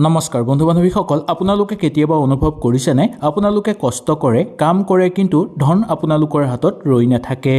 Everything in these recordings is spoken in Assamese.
নমস্কাৰ বন্ধু বান্ধৱীসকল, আপোনালোকে কেতিয়াবা অনুভৱ কৰিছেনে আপোনালোকে কষ্ট কৰে, কাম কৰে, কিন্তু ধন আপোনালোকৰ হাতত ৰৈ নাথাকে।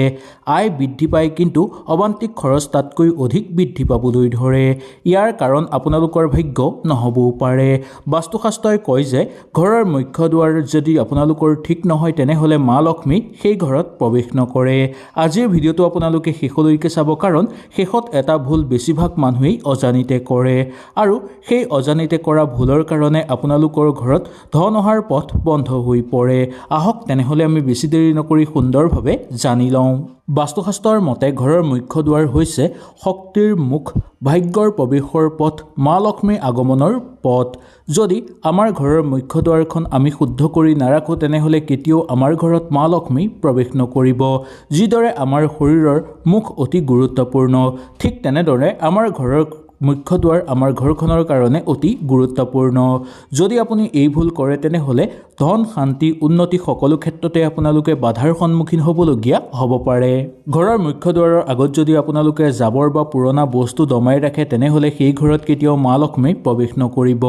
আয় বৃদ্ধি পায়, কিন্তু অবান্তিক খৰচ তাতকৈ অধিক বৃদ্ধি পাবলৈ ধৰে। ইয়াৰ কাৰণ আপোনালোকৰ ভাগ্য নহ'বও পাৰে। বাস্তুশাস্ত্ৰই কয় যে ঘৰৰ মুখ্য দুৱাৰ যদি আপোনালোকৰ ঠিক নহয় তেনেহ'লে মা লক্ষ্মী সেই ঘৰত প্ৰৱেশ নকৰে। আজিৰ ভিডিঅ'টো আপোনালোকে শেষলৈকে চাব, কাৰণ শেষত এটা ভুল বেছিভাগ মানুহেই অজানিতে কৰে, আৰু সেই অজানিতে কৰা ভুলৰ কাৰণে আপোনালোকৰ ঘৰত ধন অহাৰ পথ বন্ধ হৈ পৰে। আহক তেনেহ'লে আমি বেছি দেৰি নকৰি সুন্দৰভাৱে জানি লওঁ। বাস্তুশাস্ত্ৰৰ মতে ঘৰৰ মুখ্য দুৱাৰ হৈছে শক্তিৰ মুখ, ভাগ্যৰ প্ৰৱেশৰ পথ, মা লক্ষ্মীৰ আগমনৰ পথ। যদি আমাৰ ঘৰৰ মুখ্য দুৱাৰখন আমি শুদ্ধ কৰি নাৰাখোঁ তেনেহ'লে কেতিয়াও আমাৰ ঘৰত মা লক্ষ্মী প্ৰৱেশ নকৰিব। যিদৰে আমাৰ শৰীৰৰ মুখ অতি গুৰুত্বপূৰ্ণ, ঠিক তেনেদৰে আমাৰ ঘৰৰ মুখ্য দুৱাৰ আমাৰ ঘৰখনৰ কাৰণে অতি গুৰুত্বপূৰ্ণ। যদি আপুনি এই ভুল কৰে তেনেহ'লে ধন, শান্তি, উন্নতি সকলো ক্ষেত্ৰতে আপোনালোকে বাধাৰ সন্মুখীন হ'বলগীয়া হ'ব পাৰে। ঘৰৰ মুখ্য দুৱাৰৰ আগত যদি আপোনালোকে জাবৰ বা পুৰণা বস্তু দমাই ৰাখে তেনেহ'লে সেই ঘৰত কেতিয়াও মা লক্ষ্মী প্ৰৱেশ নকৰিব।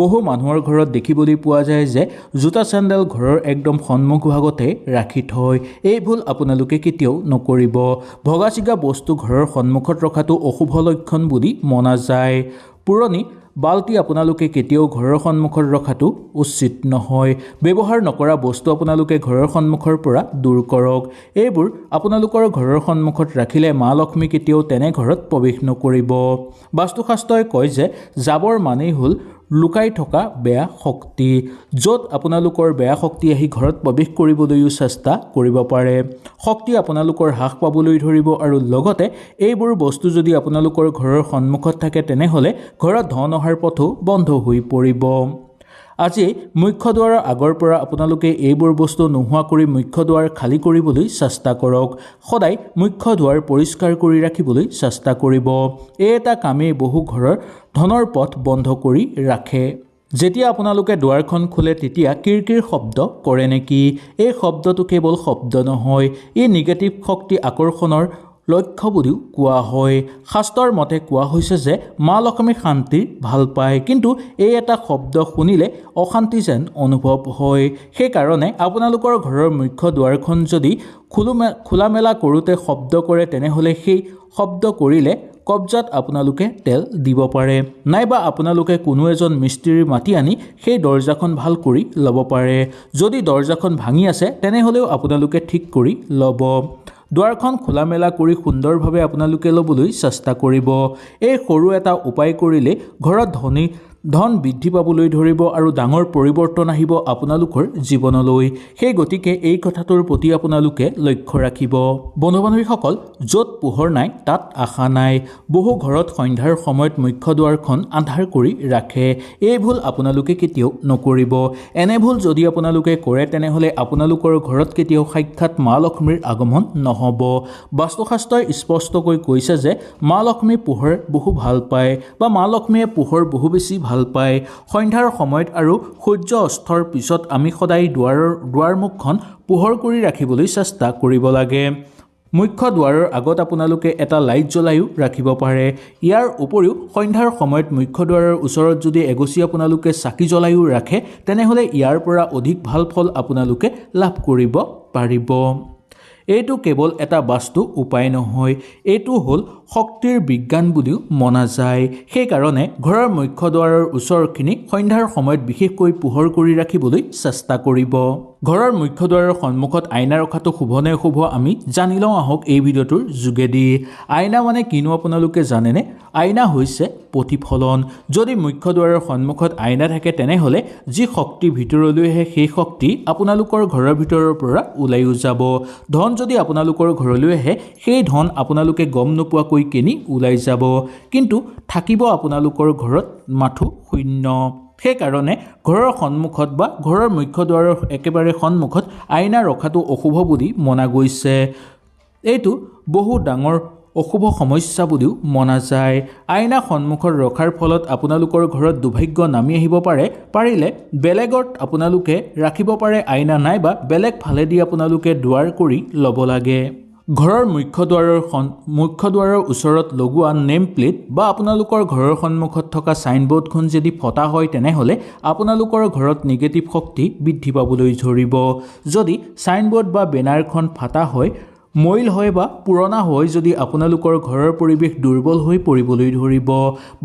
বহু মানুহৰ ঘৰত দেখিবলৈ পোৱা যায় যে জোতা চেণ্ডেল ঘৰৰ একদম সন্মুখ ভাগতে ৰাখি থয়। এই ভুল আপোনালোকে কেতিয়াও নকৰিব। ভগা চিগা বস্তু ঘৰৰ সন্মুখত ৰখাটো অশুভ লক্ষণ বুলি মনা যায়। পুৰণি বাল্টি আপোনালোকে কেতিয়াও ঘৰৰ সন্মুখত ৰখাটো উচিত নহয়। ব্যৱহাৰ নকৰা বস্তু আপোনালোকে ঘৰৰ সন্মুখৰ পৰা দূৰ কৰক। এইবোৰ আপোনালোকৰ ঘৰৰ সন্মুখত ৰাখিলে মা লক্ষ্মী কেতিয়াও তেনে ঘৰত প্ৰৱেশ নকৰিব। বাস্তুশাস্ত্ৰই কয় যে জাবৰ মানেই হ'ল লুকাই থকা বেয়া শক্তি, য'ত আপোনালোকৰ বেয়া শক্তি আহি ঘৰত প্ৰৱেশ কৰিবলৈও চেষ্টা কৰিব পাৰে। শক্তি আপোনালোকৰ হ্ৰাস পাবলৈ ধৰিব, আৰু লগতে এইবোৰ বস্তু যদি আপোনালোকৰ ঘৰৰ সন্মুখত থাকে তেনেহ'লে ঘৰত ধন অহাৰ পথো বন্ধ হৈ পৰিব। আজি মুখ্য দুৱাৰৰ আগৰ পৰা আপোনালোকে এইবোৰ বস্তু নোহোৱা কৰি মুখ্য দুৱাৰ খালী কৰিবলৈ চেষ্টা কৰক। সদায় মুখ্য দুৱাৰ পৰিষ্কাৰ কৰি ৰাখিবলৈ চেষ্টা কৰিব। এই এটা কামেই বহু ঘৰৰ ধনৰ পথ বন্ধ কৰি ৰাখে। যেতিয়া আপোনালোকে দুৱাৰখন খোলে তেতিয়া কিৰকিৰ শব্দ কৰে নেকি? এই শব্দটো কেৱল শব্দ নহয়, ই নিগেটিভ শক্তি আকৰ্ষণৰ লক্ষ্য বুলিও কোৱা হয়। শাস্ত্ৰৰ মতে কোৱা হৈছে যে মা লক্ষ্মী শান্তি ভাল পায়, কিন্তু এই এটা শব্দ শুনিলে অশান্তি যেন অনুভৱ হয়। সেইকাৰণে আপোনালোকৰ ঘৰৰ মুখ্য দুৱাৰখন যদি খোলা মেলা কৰোঁতে শব্দ কৰে তেনেহ'লে সেই শব্দ কৰিলে কব্জাত আপোনালোকে তেল দিব পাৰে, নাইবা আপোনালোকে কোনো এজন মিস্ত্ৰী মাতি আনি সেই দৰ্জাখন ভাল কৰি ল'ব পাৰে। যদি দৰ্জাখন ভাঙি আছে তেনেহ'লেও আপোনালোকে ঠিক কৰি ল'ব। দুৱাৰখন খোলা মেলা কৰি সুন্দৰভাৱে আপোনালোকে ল'বলৈ চেষ্টা কৰিব। এই সৰু এটা উপায় কৰিলে ঘৰত ধন বৃদ্ধি পাবলৈ ধৰিব, আৰু ডাঙৰ পৰিৱৰ্তন আহিব আপোনালোকৰ জীৱনলৈ। সেই গতিকে এই কথাটোৰ প্ৰতি আপোনালোকে লক্ষ্য ৰাখিব। বন্ধু বান্ধৱীসকল, য'ত পোহৰ নাই তাত আশা নাই। বহু ঘৰত সন্ধ্যাৰ সময়ত মুখ্য দুৱাৰখন আন্ধাৰ কৰি ৰাখে। এই ভুল আপোনালোকে কেতিয়াও নকৰিব। এনে ভুল যদি আপোনালোকে কৰে তেনেহ'লে আপোনালোকৰ ঘৰত কেতিয়াও সাক্ষাৎ মা লক্ষ্মীৰ আগমন নহ'ব। বাস্তুশাস্ত্ৰই স্পষ্টকৈ কৈছে যে মা লক্ষ্মী পোহৰ বহু ভাল পায়, বা মা লক্ষ্মীয়ে পোহৰ বহু বেছি ভাল পায়। সন্ধ্যাৰ সময়ত আৰু সূৰ্য অস্তৰ পিছত আমি সদায় দুৱাৰমুখখন পোহৰ কৰি ৰাখিবলৈ চেষ্টা কৰিব লাগে। মুখ্য দুৱাৰৰ আগত আপোনালোকে এটা লাইট জ্বলাইও ৰাখিব পাৰে। ইয়াৰ উপৰিও সন্ধ্যাৰ সময়ত মুখ্য দুৱাৰৰ ওচৰত যদি এগছি আপোনালোকে চাকি জ্বলাইও ৰাখে তেনেহ'লে ইয়াৰ পৰা অধিক ভাল ফল আপোনালোকে লাভ কৰিব পাৰিব। এইটো কেৱল এটা বাস্তু উপায় নহয়, এইটো হ'ল শক্তিৰ বিজ্ঞান বুলিও মনা যায়। সেইকাৰণে ঘৰৰ মুখ্য দুৱাৰৰ ওচৰখিনি সন্ধ্যাৰ সময়ত বিশেষকৈ পোহৰ কৰি ৰাখিবলৈ চেষ্টা কৰিব। ঘৰৰ মুখ্য দুৱাৰৰ সন্মুখত আইনা ৰখাটো শুভ নে অশুভ আমি জানি লওঁ আহক এই ভিডিঅ'টোৰ যোগেদি। আইনা মানে কিনো আপোনালোকে জানেনে? আইনা হৈছে প্ৰতিফলন। যদি মুখ্য দুৱাৰৰ সন্মুখত আইনা থাকে তেনেহ'লে যি শক্তি ভিতৰলৈ আহে সেই শক্তি আপোনালোকৰ ঘৰৰ ভিতৰৰ পৰা ওলাইও যাব। ধন যদি আপোনালোকৰ ঘৰলৈ আহে সেই ধন আপোনালোকে গম নোপোৱাকৈ কেনি ওলাই যাব, কিন্তু থাকিব আপোনালোকৰ ঘৰত মাথো শূন্য। সেইকাৰণে ঘৰৰ সন্মুখত বা ঘৰৰ মুখ্য দুৱাৰৰ একেবাৰে সন্মুখত আইনা ৰখাটো অশুভ বুলি মনা গৈছে। এইটো বহু ডাঙৰ অশুভ সমস্যা বুলিও মনা যায়। আইনা সন্মুখত ৰখাৰ ফলত আপোনালোকৰ ঘৰত দুৰ্ভাগ্য নামি আহিব পাৰে। পাৰিলে বেলেগত আপোনালোকে ৰাখিব পাৰে আইনা, নাইবা বেলেগ ফালেদি আপোনালোকে দুৱাৰ কৰি ল'ব লাগে। ঘৰৰ মুখ্য দুৱাৰৰ ওচৰত লগোৱা নেম প্লেট বা আপোনালোকৰ ঘৰৰ সন্মুখত থকা ছাইনবোৰ্ডখন যদি ফটা হয় তেনেহ'লে আপোনালোকৰ ঘৰত নিগেটিভ শক্তি বৃদ্ধি পাবলৈ ধৰিব। যদি ছাইনবোৰ্ড বা বেনাৰখন ফাটা হয়, মইল হয় বা পুৰণা হয়, যদি আপোনালোকৰ ঘৰৰ পৰিৱেশ দুৰ্বল হৈ পৰিবলৈ ধৰিব।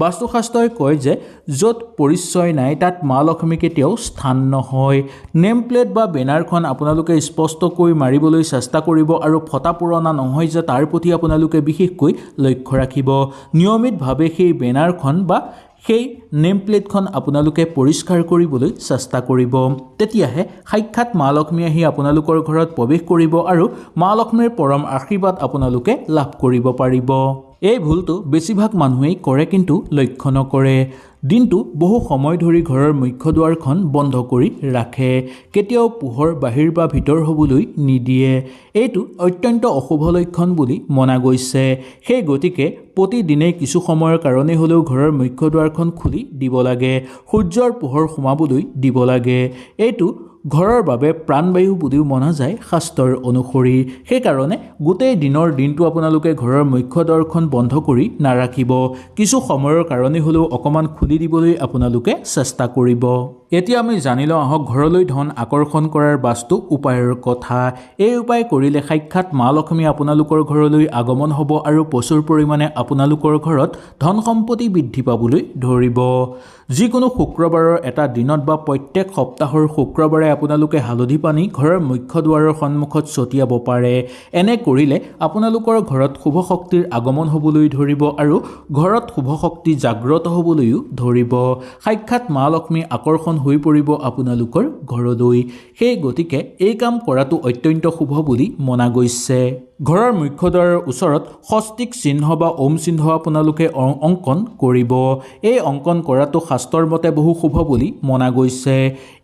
বাস্তুশাস্ত্ৰই কয় যে য'ত পৰিচয় নাই তাত মা লক্ষ্মী কেতিয়াও স্থান নহয়। নেম প্লেট বা বেনাৰখন আপোনালোকে স্পষ্টকৈ মাৰিবলৈ চেষ্টা কৰিব আৰু ফটা পুৰণা নহয় যে তাৰ প্ৰতি আপোনালোকে বিশেষকৈ লক্ষ্য ৰাখিব। নিয়মিতভাৱে সেই বেনাৰখন বা সেই নেম প্লেটখন আপোনালোকে পৰিষ্কাৰ কৰিবলৈ চেষ্টা কৰিব। তেতিয়াহে সাক্ষাৎ মা লক্ষ্মী আহি আপোনালোকৰ ঘৰত প্ৰৱেশ কৰিব আৰু মা লক্ষ্মীৰ পৰম আশীৰ্বাদ আপোনালোকে লাভ কৰিব পাৰিব। এই ভুলটো বেছিভাগ মানুহেই কৰে কিন্তু লক্ষ্য নকৰে। দিনটো বহু সময় ধৰি ঘৰৰ মুখ্য দুৱাৰখন বন্ধ কৰি ৰাখে, কেতিয়াও পোহৰ বাহিৰ বা ভিতৰ হ'বলৈ নিদিয়ে। এইটো অত্যন্ত অশুভ লক্ষণ বুলি মনা গৈছে। সেই গতিকে প্ৰতিদিনেই কিছু সময়ৰ কাৰণে হ'লেও ঘৰৰ মুখ্য দুৱাৰখন খুলি দিব লাগে, সূৰ্যৰ পোহৰ সোমাবলৈ দিব লাগে। এইটো ঘৰৰ বাবে প্ৰাণবায়ু বুলিও মনা যায় শাস্ত্ৰৰ অনুসৰি। সেইকাৰণে গোটেই দিনটো আপোনালোকে ঘৰৰ মুখ্য দুৱাৰখন বন্ধ কৰি নাৰাখিব, কিছু সময়ৰ কাৰণে হ'লেও অকণমান খুলি দিবলৈ আপোনালোকে চেষ্টা কৰিব। এতিয়া আমি জানি লওঁ আহক ঘৰলৈ ধন আকৰ্ষণ কৰাৰ বাস্তু উপায়ৰ কথা। এই উপায় কৰিলে সাক্ষাৎ মা লক্ষ্মী আপোনালোকৰ ঘৰলৈ আগমন হ'ব আৰু প্ৰচুৰ পৰিমাণে আপোনালোকৰ ঘৰত ধন সম্পত্তি বৃদ্ধি পাবলৈ ধৰিব। যিকোনো শুক্ৰবাৰৰ এটা দিনত বা প্ৰত্যেক সপ্তাহৰ শুক্ৰবাৰে আপোনালোকে হালধি পানী ঘৰৰ মুখ্য দুৱাৰৰ সন্মুখত ছটিয়াব পাৰে। এনে কৰিলে আপোনালোকৰ ঘৰত শুভ শক্তিৰ আগমন হ'বলৈ ধৰিব আৰু ঘৰত শুভ শক্তি জাগ্ৰত হ'বলৈও ধৰিব। সাক্ষাৎ মা লক্ষ্মী আকৰ্ষণ হৈ পৰিব আপোনালোকৰ ঘৰলৈ। সেই গতিকে এই কাম কৰাটো অত্যন্ত শুভ বুলি মনা গৈছে। ঘৰৰ মুখ্য দুৱাৰৰ ওচৰত স্বস্তিক চিহ্ন বা ওম চিহ্ন আপোনালোকে অংকন কৰিব। এই অংকন কৰাটো শাস্ত্ৰৰ মতে বহু শুভ বুলি মনা গৈছে।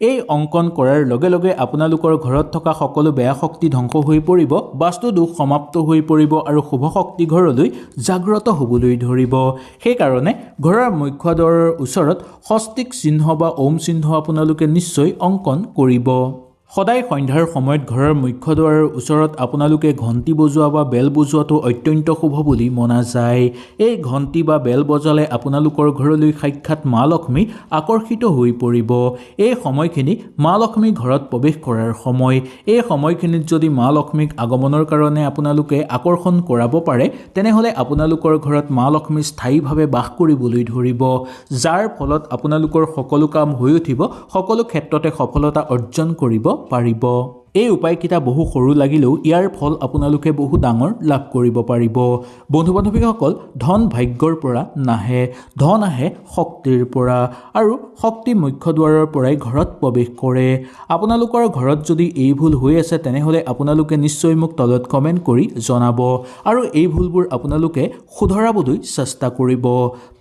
এই অংকন কৰাৰ লগে লগে আপোনালোকৰ ঘৰত থকা সকলো বেয়া শক্তি ধ্বংস হৈ পৰিব, বাস্তু দোষ সমাপ্ত হৈ পৰিব আৰু শুভ শক্তি ঘৰলৈ জাগ্ৰত হ'বলৈ ধৰিব। সেইকাৰণে ঘৰৰ মুখ্য দুৱাৰৰ ওচৰত স্বস্তিক চিহ্ন বা ওম চিহ্ন আপোনালোকে নিশ্চয় অংকন কৰিব। সদায় সন্ধ্যাৰ সময়ত ঘৰৰ মুখ্য দুৱাৰৰ ওচৰত আপোনালোকে ঘণ্টি বজোৱা বা বেল বজোৱাটো অত্যন্ত শুভ বুলি মনা যায়। এই ঘণ্টি বা বেল বজালে আপোনালোকৰ ঘৰলৈ সাক্ষাৎ মা লক্ষ্মী আকৰ্ষিত হৈ পৰিব। এই সময়খিনি মা লক্ষ্মী ঘৰত প্ৰৱেশ কৰাৰ সময়। এই সময়খিনিত যদি মা লক্ষ্মীক আগমনৰ কাৰণে আপোনালোকে আকৰ্ষণ কৰাব পাৰে তেনেহ'লে আপোনালোকৰ ঘৰত মা লক্ষ্মী স্থায়ীভাৱে বাস কৰিবলৈ ধৰিব, যাৰ ফলত আপোনালোকৰ সকলো কাম হৈ উঠিব, সকলো ক্ষেত্ৰতে সফলতা অৰ্জন কৰিব পাৰিব। এই উপায়কেইটা বহু সৰু লাগিলেও ইয়াৰ ফল আপোনালোকে বহু ডাঙৰ লাভ কৰিব পাৰিব। বন্ধু বান্ধৱীসকল, ধন ভাগ্যৰ পৰা নাহে, ধন আহে শক্তিৰ পৰা আৰু শক্তি মুখ্য দুৱাৰৰ পৰাই ঘৰত প্ৰৱেশ কৰে। আপোনালোকৰ ঘৰত যদি এই ভুল হৈ আছে তেনেহ'লে আপোনালোকে নিশ্চয় মোক তলত কমেণ্ট কৰি জনাব আৰু এই ভুলবোৰ আপোনালোকে শুধৰাবলৈ চেষ্টা কৰিব।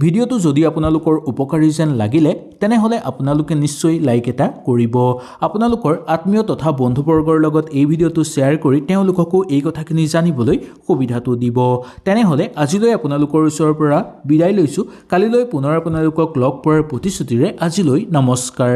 ভিডিঅ'টো যদি আপোনালোকৰ উপকাৰী যেন লাগিলে তেনেহ'লে আপোনালোকে নিশ্চয় লাইক এটা কৰিব। আপোনালোকৰ আত্মীয় তথা বন্ধুবৰ্গৰ লগত এই ভিডিঅ'টো শ্বেয়াৰ কৰি তেওঁলোককো এই কথাখিনি জানিবলৈ সুবিধাটো দিব। তেনেহ'লে আজিলৈ আপোনালোকৰ ওচৰৰ পৰা বিদায় লৈছোঁ। কালিলৈ পুনৰ আপোনালোকক লগ পোৱাৰ প্ৰতিশ্ৰুতিৰে আজিলৈ নমস্কাৰ।